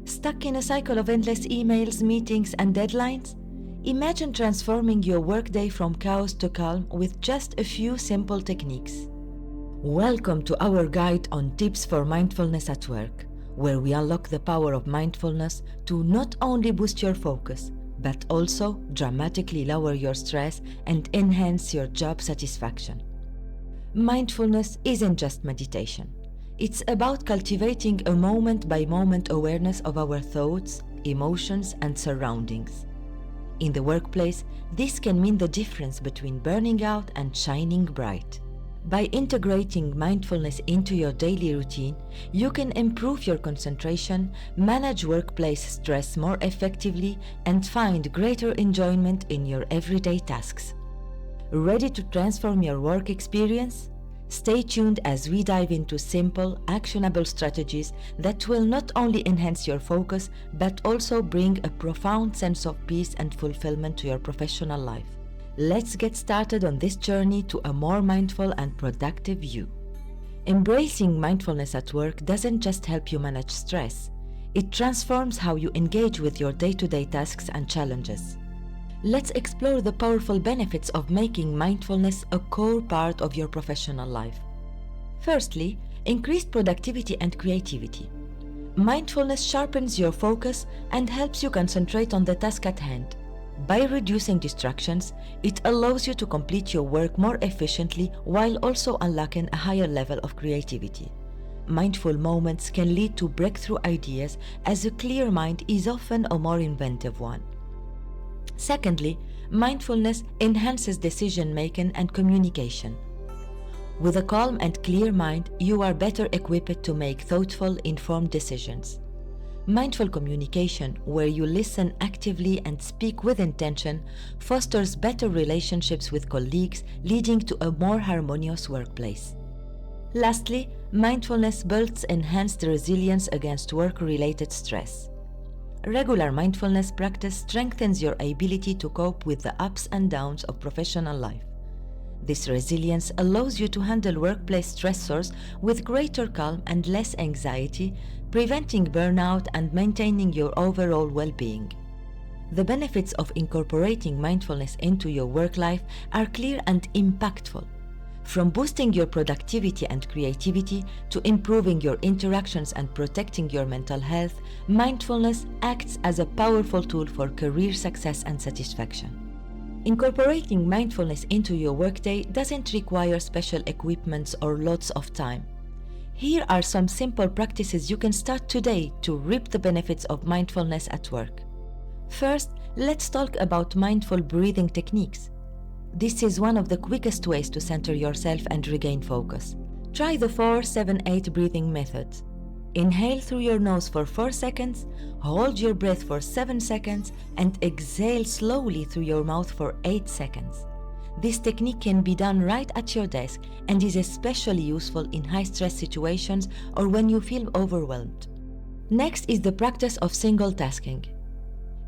Stuck in a cycle of endless emails, meetings, and deadlines? Imagine transforming your workday from chaos to calm with just a few simple techniques. Welcome to our guide on tips for mindfulness at work, where we unlock the power of mindfulness to not only boost your focus, but also dramatically lower your stress and enhance your job satisfaction. Mindfulness isn't just meditation. It's about cultivating a moment-by-moment awareness of our thoughts, emotions, and surroundings. In the workplace, this can mean the difference between burning out and shining bright. By integrating mindfulness into your daily routine, you can improve your concentration, manage workplace stress more effectively, and find greater enjoyment in your everyday tasks. Ready to transform your work experience? Stay tuned as we dive into simple, actionable strategies that will not only enhance your focus, but also bring a profound sense of peace and fulfillment to your professional life. Let's get started on this journey to a more mindful and productive you. Embracing mindfulness at work doesn't just help you manage stress, it transforms how you engage with your day-to-day tasks and challenges. Let's explore the powerful benefits of making mindfulness a core part of your professional life. Firstly, increased productivity and creativity. Mindfulness sharpens your focus and helps you concentrate on the task at hand. By reducing distractions, it allows you to complete your work more efficiently while also unlocking a higher level of creativity. Mindful moments can lead to breakthrough ideas, as a clear mind is often a more inventive one. Secondly, mindfulness enhances decision-making and communication. With a calm and clear mind, you are better equipped to make thoughtful, informed decisions. Mindful communication, where you listen actively and speak with intention, fosters better relationships with colleagues, leading to a more harmonious workplace. Lastly, mindfulness builds enhanced resilience against work-related stress. Regular mindfulness practice strengthens your ability to cope with the ups and downs of professional life. This resilience allows you to handle workplace stressors with greater calm and less anxiety, preventing burnout and maintaining your overall well-being. The benefits of incorporating mindfulness into your work life are clear and impactful. From boosting your productivity and creativity to improving your interactions and protecting your mental health, mindfulness acts as a powerful tool for career success and satisfaction. Incorporating mindfulness into your workday doesn't require special equipment or lots of time. Here are some simple practices you can start today to reap the benefits of mindfulness at work. First, let's talk about mindful breathing techniques. This is one of the quickest ways to center yourself and regain focus. Try the 4-7-8 breathing method. Inhale through your nose for 4 seconds, hold your breath for 7 seconds, and exhale slowly through your mouth for 8 seconds. This technique can be done right at your desk and is especially useful in high-stress situations or when you feel overwhelmed. Next is the practice of single tasking.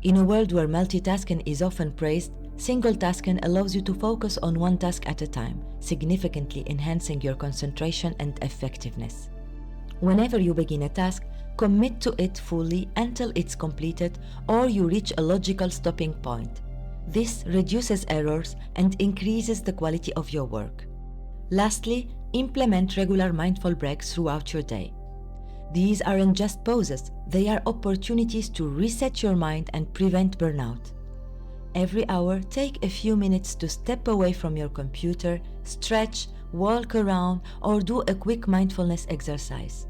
In a world where multitasking is often praised, single tasking allows you to focus on one task at a time, significantly enhancing your concentration and effectiveness. Whenever you begin a task, commit to it fully until it's completed or you reach a logical stopping point. This reduces errors and increases the quality of your work. Lastly, implement regular mindful breaks throughout your day. These aren't just pauses, they are opportunities to reset your mind and prevent burnout. Every hour, take a few minutes to step away from your computer, stretch, walk around, or do a quick mindfulness exercise.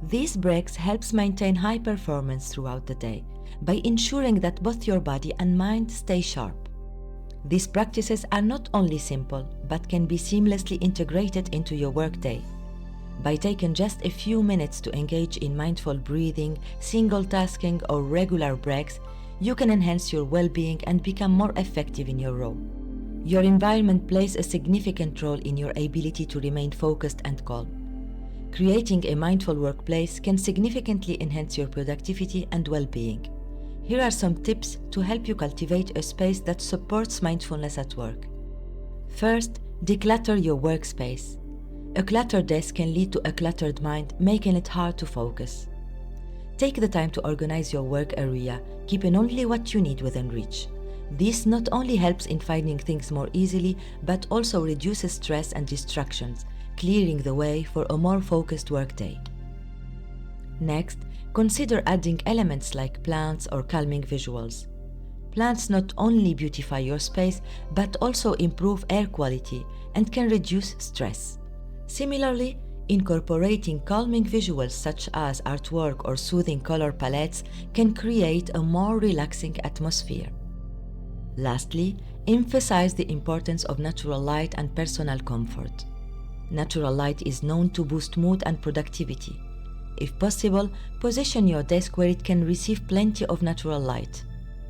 These breaks help maintain high performance throughout the day by ensuring that both your body and mind stay sharp. These practices are not only simple, but can be seamlessly integrated into your workday. By taking just a few minutes to engage in mindful breathing, single tasking, or regular breaks, you can enhance your well-being and become more effective in your role. Your environment plays a significant role in your ability to remain focused and calm. Creating a mindful workplace can significantly enhance your productivity and well-being. Here are some tips to help you cultivate a space that supports mindfulness at work. First, declutter your workspace. A cluttered desk can lead to a cluttered mind, making it hard to focus. Take the time to organize your work area, keeping only what you need within reach. This not only helps in finding things more easily, but also reduces stress and distractions, clearing the way for a more focused workday. Next, consider adding elements like plants or calming visuals. Plants not only beautify your space, but also improve air quality and can reduce stress. Similarly, incorporating calming visuals such as artwork or soothing color palettes can create a more relaxing atmosphere. Lastly, emphasize the importance of natural light and personal comfort. Natural light is known to boost mood and productivity. If possible, position your desk where it can receive plenty of natural light.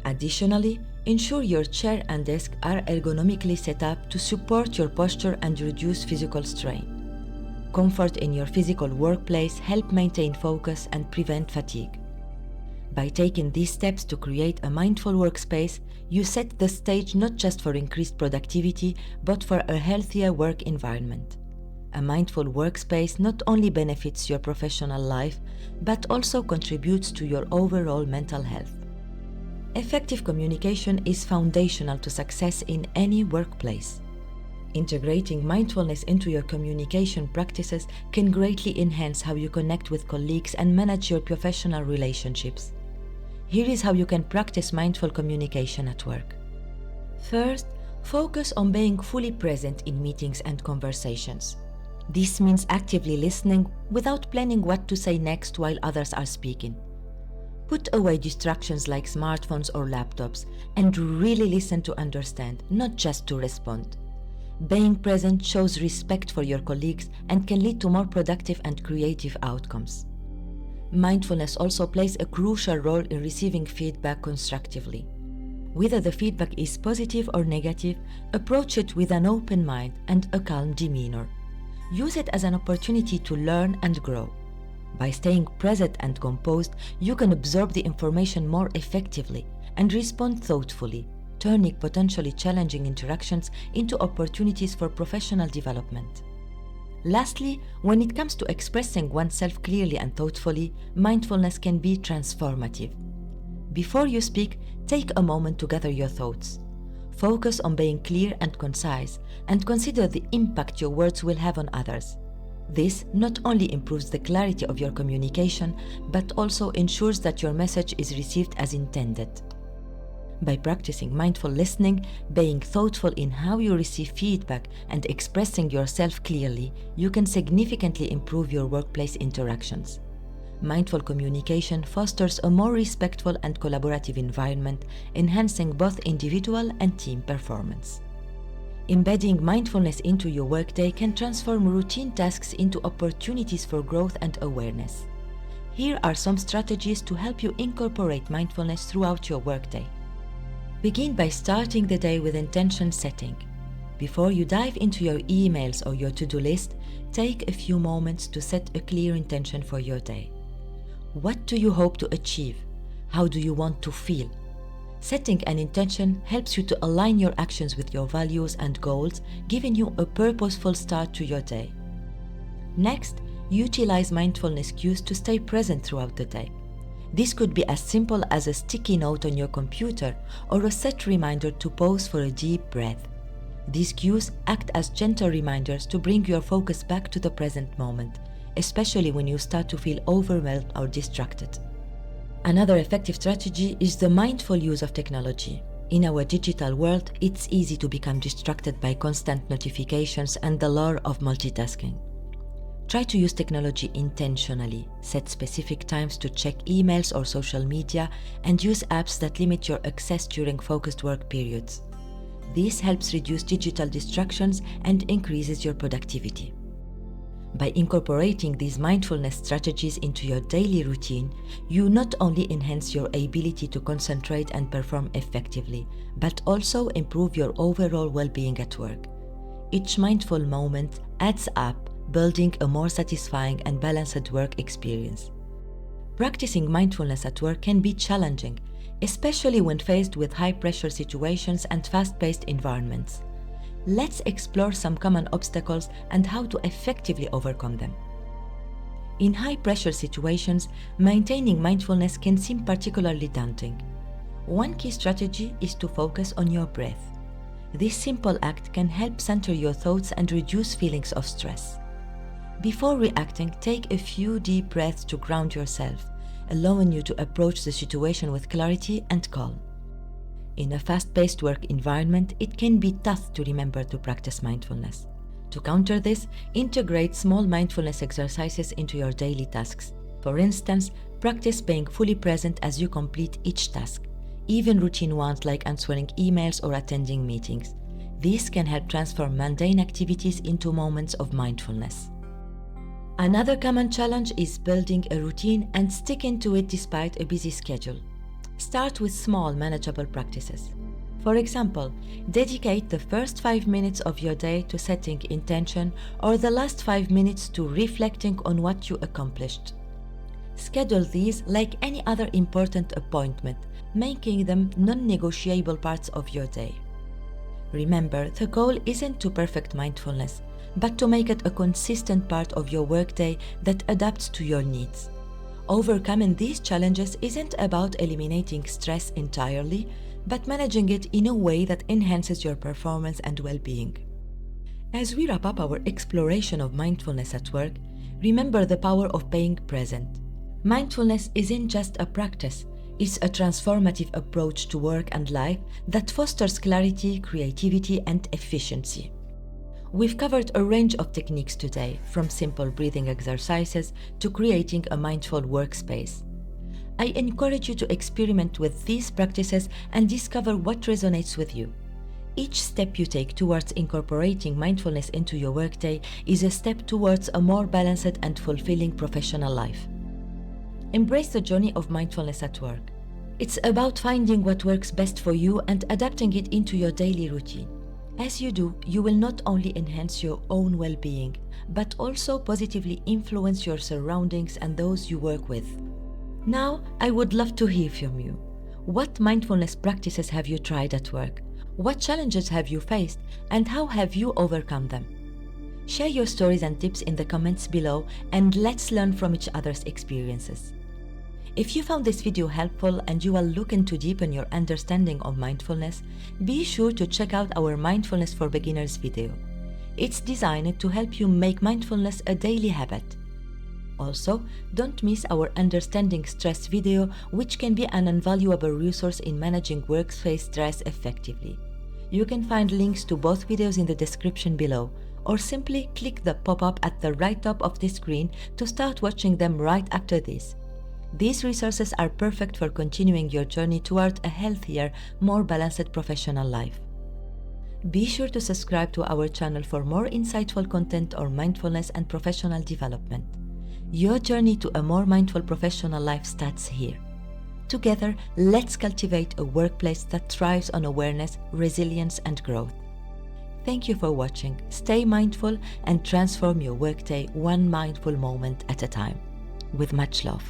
Additionally, ensure your chair and desk are ergonomically set up to support your posture and reduce physical strain. Comfort in your physical workplace helps maintain focus and prevent fatigue. By taking these steps to create a mindful workspace, you set the stage not just for increased productivity, but for a healthier work environment. A mindful workspace not only benefits your professional life, but also contributes to your overall mental health. Effective communication is foundational to success in any workplace. Integrating mindfulness into your communication practices can greatly enhance how you connect with colleagues and manage your professional relationships. Here is how you can practice mindful communication at work. First, focus on being fully present in meetings and conversations. This means actively listening without planning what to say next while others are speaking. Put away distractions like smartphones or laptops and really listen to understand, not just to respond. Being present shows respect for your colleagues and can lead to more productive and creative outcomes. Mindfulness also plays a crucial role in receiving feedback constructively. Whether the feedback is positive or negative, approach it with an open mind and a calm demeanor. Use it as an opportunity to learn and grow. By staying present and composed, you can absorb the information more effectively and respond thoughtfully, turning potentially challenging interactions into opportunities for professional development. Lastly, when it comes to expressing oneself clearly and thoughtfully, mindfulness can be transformative. Before you speak, take a moment to gather your thoughts. Focus on being clear and concise, and consider the impact your words will have on others. This not only improves the clarity of your communication, but also ensures that your message is received as intended. By practicing mindful listening, being thoughtful in how you receive feedback, and expressing yourself clearly, you can significantly improve your workplace interactions. Mindful communication fosters a more respectful and collaborative environment, enhancing both individual and team performance. Embedding mindfulness into your workday can transform routine tasks into opportunities for growth and awareness. Here are some strategies to help you incorporate mindfulness throughout your workday. Begin by starting the day with intention setting. Before you dive into your emails or your to-do list, take a few moments to set a clear intention for your day. What do you hope to achieve? How do you want to feel? Setting an intention helps you to align your actions with your values and goals, giving you a purposeful start to your day. Next, utilize mindfulness cues to stay present throughout the day. This could be as simple as a sticky note on your computer or a set reminder to pause for a deep breath. These cues act as gentle reminders to bring your focus back to the present moment, especially when you start to feel overwhelmed or distracted. Another effective strategy is the mindful use of technology. In our digital world, it's easy to become distracted by constant notifications and the lure of multitasking. Try to use technology intentionally. Set specific times to check emails or social media, and use apps that limit your access during focused work periods. This helps reduce digital distractions and increases your productivity. By incorporating these mindfulness strategies into your daily routine, you not only enhance your ability to concentrate and perform effectively, but also improve your overall well-being at work. Each mindful moment adds up, building a more satisfying and balanced work experience. Practicing mindfulness at work can be challenging, especially when faced with high-pressure situations and fast-paced environments. Let's explore some common obstacles and how to effectively overcome them. In high-pressure situations, maintaining mindfulness can seem particularly daunting. One key strategy is to focus on your breath. This simple act can help center your thoughts and reduce feelings of stress. Before reacting, take a few deep breaths to ground yourself, allowing you to approach the situation with clarity and calm. In a fast-paced work environment, it can be tough to remember to practice mindfulness. To counter this, integrate small mindfulness exercises into your daily tasks. For instance, practice being fully present as you complete each task, even routine ones like answering emails or attending meetings. These can help transform mundane activities into moments of mindfulness. Another common challenge is building a routine and sticking to it despite a busy schedule. Start with small, manageable practices. For example, dedicate the first 5 minutes of your day to setting intention or the last 5 minutes to reflecting on what you accomplished. Schedule these like any other important appointment, making them non-negotiable parts of your day. Remember, the goal isn't to perfect mindfulness, but to make it a consistent part of your workday that adapts to your needs. Overcoming these challenges isn't about eliminating stress entirely, but managing it in a way that enhances your performance and well-being. As we wrap up our exploration of mindfulness at work, remember the power of being present. Mindfulness isn't just a practice, it's a transformative approach to work and life that fosters clarity, creativity, and efficiency. We've covered a range of techniques today, from simple breathing exercises to creating a mindful workspace. I encourage you to experiment with these practices and discover what resonates with you. Each step you take towards incorporating mindfulness into your workday is a step towards a more balanced and fulfilling professional life. Embrace the journey of mindfulness at work. It's about finding what works best for you and adapting it into your daily routine. As you do, you will not only enhance your own well-being, but also positively influence your surroundings and those you work with. Now, I would love to hear from you. What mindfulness practices have you tried at work? What challenges have you faced, and how have you overcome them? Share your stories and tips in the comments below, and let's learn from each other's experiences. If you found this video helpful and you are looking to deepen your understanding of mindfulness, be sure to check out our Mindfulness for Beginners video. It's designed to help you make mindfulness a daily habit. Also, don't miss our Understanding Stress video, which can be an invaluable resource in managing workplace stress effectively. You can find links to both videos in the description below, or simply click the pop-up at the right top of the screen to start watching them right after this. These resources are perfect for continuing your journey toward a healthier, more balanced professional life. Be sure to subscribe to our channel for more insightful content on mindfulness and professional development. Your journey to a more mindful professional life starts here. Together, let's cultivate a workplace that thrives on awareness, resilience, and growth. Thank you for watching. Stay mindful and transform your workday one mindful moment at a time. With much love.